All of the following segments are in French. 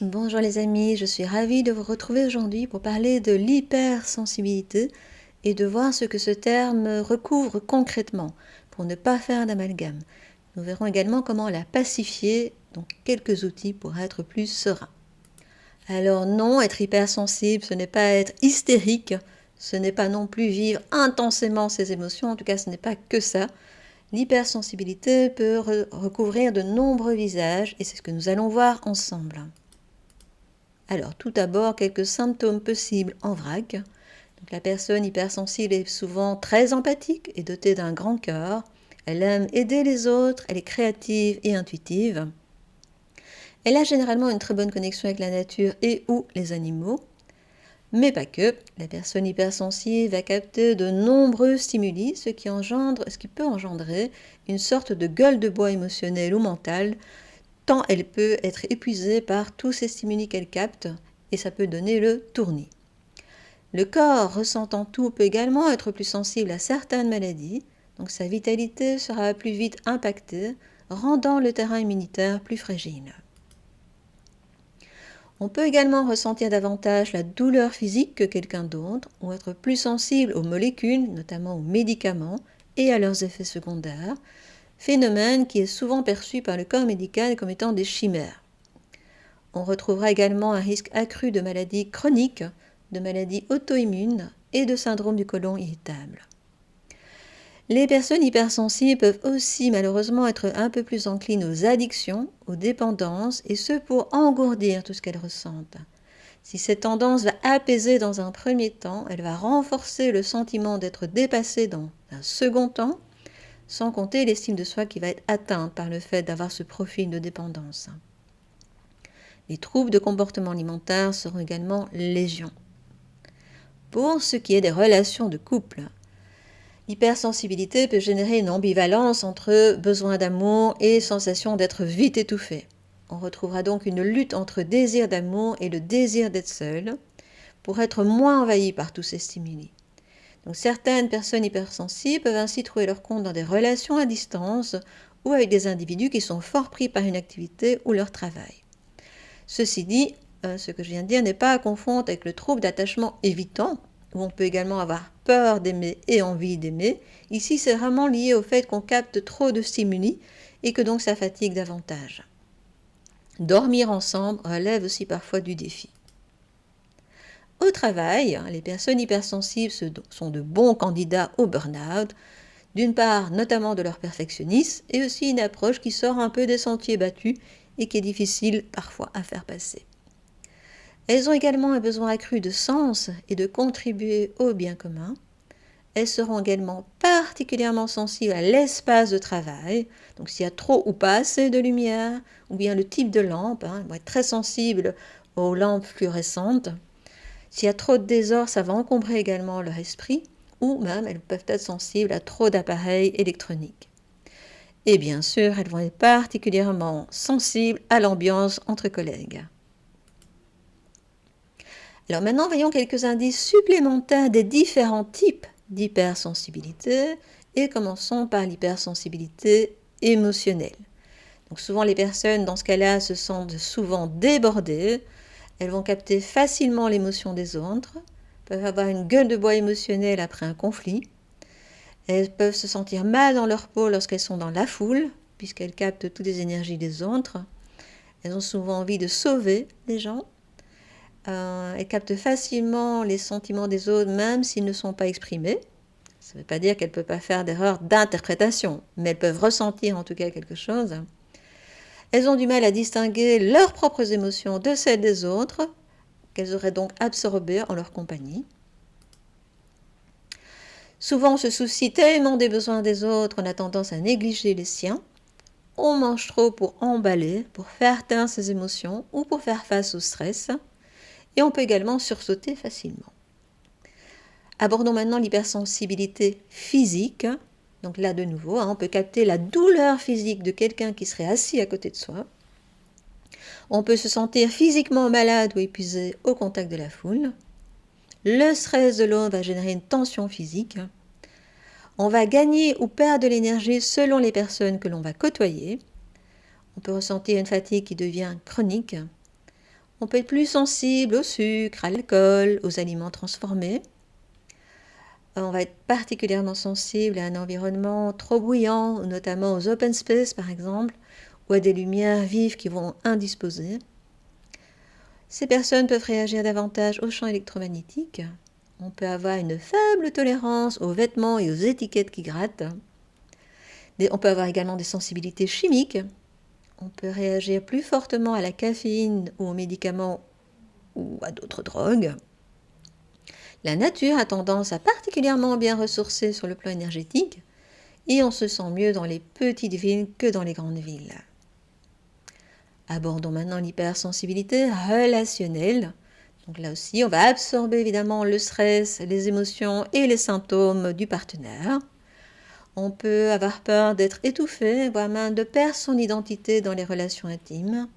Bonjour les amis, je suis ravie de vous retrouver aujourd'hui pour parler de l'hypersensibilité et de voir ce que ce terme recouvre concrètement pour ne pas faire d'amalgame. Nous verrons également comment la pacifier, donc quelques outils pour être plus serein. Alors non, être hypersensible, ce n'est pas être hystérique, ce n'est pas non plus vivre intensément ses émotions, en tout cas ce n'est pas que ça. L'hypersensibilité peut recouvrir de nombreux visages et c'est ce que nous allons voir ensemble. Alors, tout d'abord, quelques symptômes possibles en vrac. Donc, la personne hypersensible est souvent très empathique et dotée d'un grand cœur. Elle aime aider les autres, elle est créative et intuitive. Elle a généralement une très bonne connexion avec la nature et ou les animaux. Mais pas que. La personne hypersensible va capter de nombreux stimuli, ce qui peut engendrer une sorte de gueule de bois émotionnelle ou mentale, tant elle peut être épuisée par tous ces stimuli qu'elle capte, et ça peut donner le tournis. Le corps, ressentant tout, peut également être plus sensible à certaines maladies, donc sa vitalité sera plus vite impactée, rendant le terrain immunitaire plus fragile. On peut également ressentir davantage la douleur physique que quelqu'un d'autre, ou être plus sensible aux molécules, notamment aux médicaments, et à leurs effets secondaires, phénomène qui est souvent perçu par le corps médical comme étant des chimères. On retrouvera également un risque accru de maladies chroniques, de maladies auto-immunes et de syndrome du côlon irritable. Les personnes hypersensibles peuvent aussi malheureusement être un peu plus enclines aux addictions, aux dépendances, et ce pour engourdir tout ce qu'elles ressentent. Si cette tendance va apaiser dans un premier temps, elle va renforcer le sentiment d'être dépassée dans un second temps, sans compter l'estime de soi qui va être atteinte par le fait d'avoir ce profil de dépendance. Les troubles de comportement alimentaire seront également légion. Pour ce qui est des relations de couple, l'hypersensibilité peut générer une ambivalence entre besoin d'amour et sensation d'être vite étouffé. On retrouvera donc une lutte entre désir d'amour et le désir d'être seul pour être moins envahi par tous ces stimuli. Donc certaines personnes hypersensibles peuvent ainsi trouver leur compte dans des relations à distance ou avec des individus qui sont fort pris par une activité ou leur travail. Ceci dit, ce que je viens de dire n'est pas à confondre avec le trouble d'attachement évitant, où on peut également avoir peur d'aimer et envie d'aimer. Ici, c'est vraiment lié au fait qu'on capte trop de stimuli et que donc ça fatigue davantage. Dormir ensemble relève aussi parfois du défi. Au travail, les personnes hypersensibles sont de bons candidats au burn-out, d'une part notamment de leur perfectionnisme et aussi une approche qui sort un peu des sentiers battus et qui est difficile parfois à faire passer. Elles ont également un besoin accru de sens et de contribuer au bien commun. Elles seront également particulièrement sensibles à l'espace de travail, donc s'il y a trop ou pas assez de lumière, ou bien le type de lampe, elles vont être très sensibles aux lampes fluorescentes. S'il y a trop de désordre, ça va encombrer également leur esprit, ou même elles peuvent être sensibles à trop d'appareils électroniques. Et bien sûr, elles vont être particulièrement sensibles à l'ambiance entre collègues. Alors maintenant, voyons quelques indices supplémentaires des différents types d'hypersensibilité et commençons par l'hypersensibilité émotionnelle. Donc souvent les personnes dans ce cas-là se sentent souvent débordées, elles vont capter facilement l'émotion des autres, peuvent avoir une gueule de bois émotionnelle après un conflit, elles peuvent se sentir mal dans leur peau lorsqu'elles sont dans la foule, puisqu'elles captent toutes les énergies des autres, elles ont souvent envie de sauver les gens, elles captent facilement les sentiments des autres même s'ils ne sont pas exprimés. Ça ne veut pas dire qu'elles ne peuvent pas faire d'erreurs d'interprétation, mais elles peuvent ressentir en tout cas quelque chose. Elles ont du mal à distinguer leurs propres émotions de celles des autres, qu'elles auraient donc absorbées en leur compagnie. Souvent on se soucie tellement des besoins des autres, on a tendance à négliger les siens. On mange trop pour emballer, pour faire taire ses émotions ou pour faire face au stress. Et on peut également sursauter facilement. Abordons maintenant l'hypersensibilité physique. Donc là de nouveau, on peut capter la douleur physique de quelqu'un qui serait assis à côté de soi. On peut se sentir physiquement malade ou épuisé au contact de la foule. Le stress de l'autre va générer une tension physique. On va gagner ou perdre de l'énergie selon les personnes que l'on va côtoyer. On peut ressentir une fatigue qui devient chronique. On peut être plus sensible au sucre, à l'alcool, aux aliments transformés. On va être particulièrement sensible à un environnement trop bruyant, notamment aux open space par exemple, ou à des lumières vives qui vont indisposer. Ces personnes peuvent réagir davantage aux champs électromagnétiques. On peut avoir une faible tolérance aux vêtements et aux étiquettes qui grattent. On peut avoir également des sensibilités chimiques. On peut réagir plus fortement à la caféine ou aux médicaments ou à d'autres drogues. La nature a tendance à particulièrement bien ressourcer sur le plan énergétique et on se sent mieux dans les petites villes que dans les grandes villes. Abordons maintenant l'hypersensibilité relationnelle. Donc là aussi, on va absorber évidemment le stress, les émotions et les symptômes du partenaire. On peut avoir peur d'être étouffé, voire même de perdre son identité dans les relations intimes.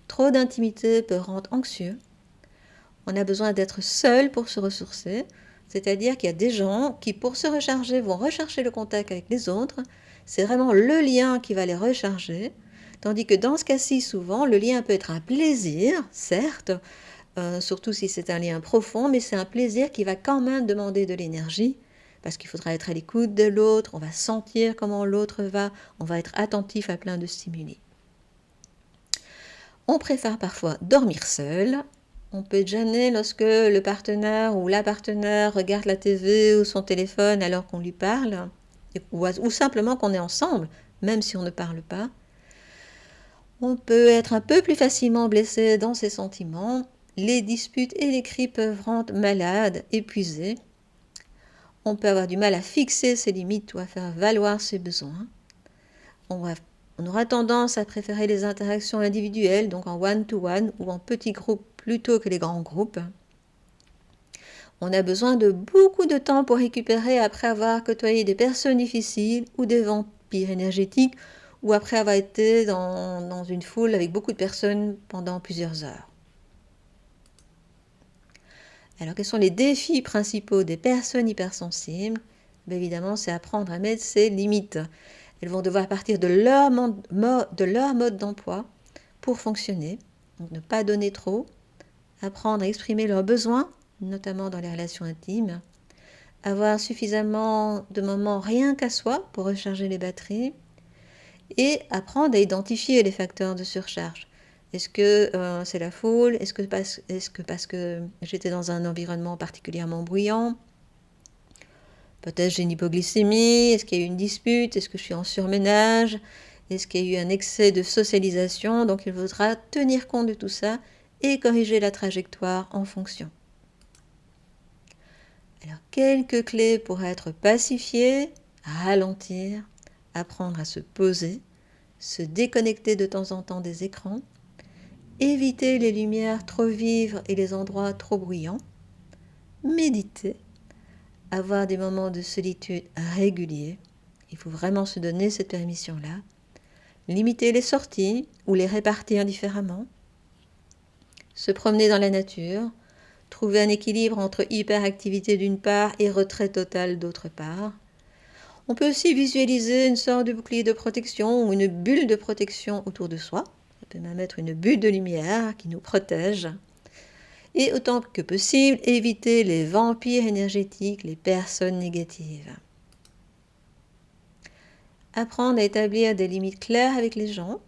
Trop d'intimité peut rendre anxieux. On a besoin d'être seul pour se ressourcer, c'est-à-dire qu'il y a des gens qui, pour se recharger, vont rechercher le contact avec les autres. C'est vraiment le lien qui va les recharger, tandis que dans ce cas-ci, souvent, le lien peut être un plaisir, certes, surtout si c'est un lien profond, mais c'est un plaisir qui va quand même demander de l'énergie, parce qu'il faudra être à l'écoute de l'autre, on va sentir comment l'autre va, on va être attentif à plein de stimuli. On préfère parfois dormir seul. On peut être gêné lorsque le partenaire ou la partenaire regarde la TV ou son téléphone alors qu'on lui parle, ou simplement qu'on est ensemble, même si on ne parle pas. On peut être un peu plus facilement blessé dans ses sentiments. Les disputes et les cris peuvent rendre malade, épuisé. On peut avoir du mal à fixer ses limites ou à faire valoir ses besoins. On aura tendance à préférer les interactions individuelles, donc en one-to-one ou en petits groupes plutôt que les grands groupes. On a besoin de beaucoup de temps pour récupérer après avoir côtoyé des personnes difficiles ou des vampires énergétiques ou après avoir été dans une foule avec beaucoup de personnes pendant plusieurs heures. Alors, quels sont les défis principaux des personnes hypersensibles ? Bien évidemment, c'est apprendre à mettre ses limites. Elles vont devoir partir de leur mode d'emploi pour fonctionner. Donc, ne pas donner trop, apprendre à exprimer leurs besoins, notamment dans les relations intimes, avoir suffisamment de moments rien qu'à soi pour recharger les batteries et apprendre à identifier les facteurs de surcharge. Est-ce que c'est la foule ? Est-ce que parce que j'étais dans un environnement particulièrement bruyant ? Peut-être j'ai une hypoglycémie ? Est-ce qu'il y a eu une dispute ? Est-ce que je suis en surménage ? Est-ce qu'il y a eu un excès de socialisation ? Donc il faudra tenir compte de tout ça et corriger la trajectoire en fonction. Alors quelques clés pour être pacifié, ralentir, apprendre à se poser, se déconnecter de temps en temps des écrans, éviter les lumières trop vives et les endroits trop bruyants, méditer, avoir des moments de solitude réguliers, il faut vraiment se donner cette permission-là, limiter les sorties ou les répartir différemment, se promener dans la nature, trouver un équilibre entre hyperactivité d'une part et retrait total d'autre part. On peut aussi visualiser une sorte de bouclier de protection ou une bulle de protection autour de soi. Ça peut même être une bulle de lumière qui nous protège. Et autant que possible, éviter les vampires énergétiques, les personnes négatives. Apprendre à établir des limites claires avec les gens.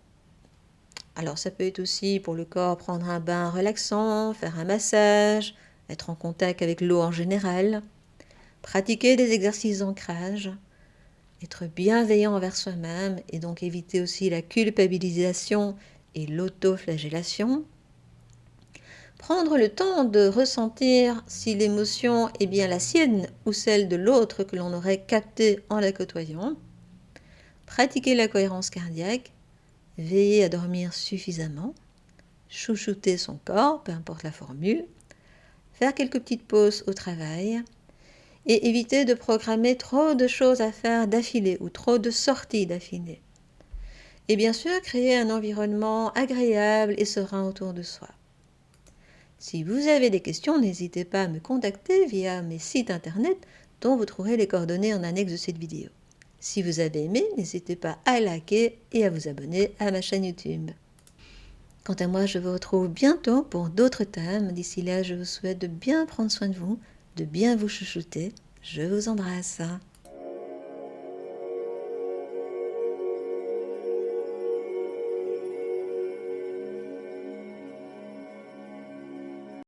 Alors ça peut être aussi pour le corps prendre un bain relaxant, faire un massage, être en contact avec l'eau en général, pratiquer des exercices d'ancrage, être bienveillant envers soi-même et donc éviter aussi la culpabilisation et l'autoflagellation. Prendre le temps de ressentir si l'émotion est bien la sienne ou celle de l'autre que l'on aurait captée en la côtoyant. Pratiquer la cohérence cardiaque, veiller à dormir suffisamment, chouchouter son corps, peu importe la formule, faire quelques petites pauses au travail et éviter de programmer trop de choses à faire d'affilée ou trop de sorties d'affilée. Et bien sûr, créer un environnement agréable et serein autour de soi. Si vous avez des questions, n'hésitez pas à me contacter via mes sites internet dont vous trouverez les coordonnées en annexe de cette vidéo. Si vous avez aimé, n'hésitez pas à liker et à vous abonner à ma chaîne YouTube. Quant à moi, je vous retrouve bientôt pour d'autres thèmes. D'ici là, je vous souhaite de bien prendre soin de vous, de bien vous chouchouter. Je vous embrasse.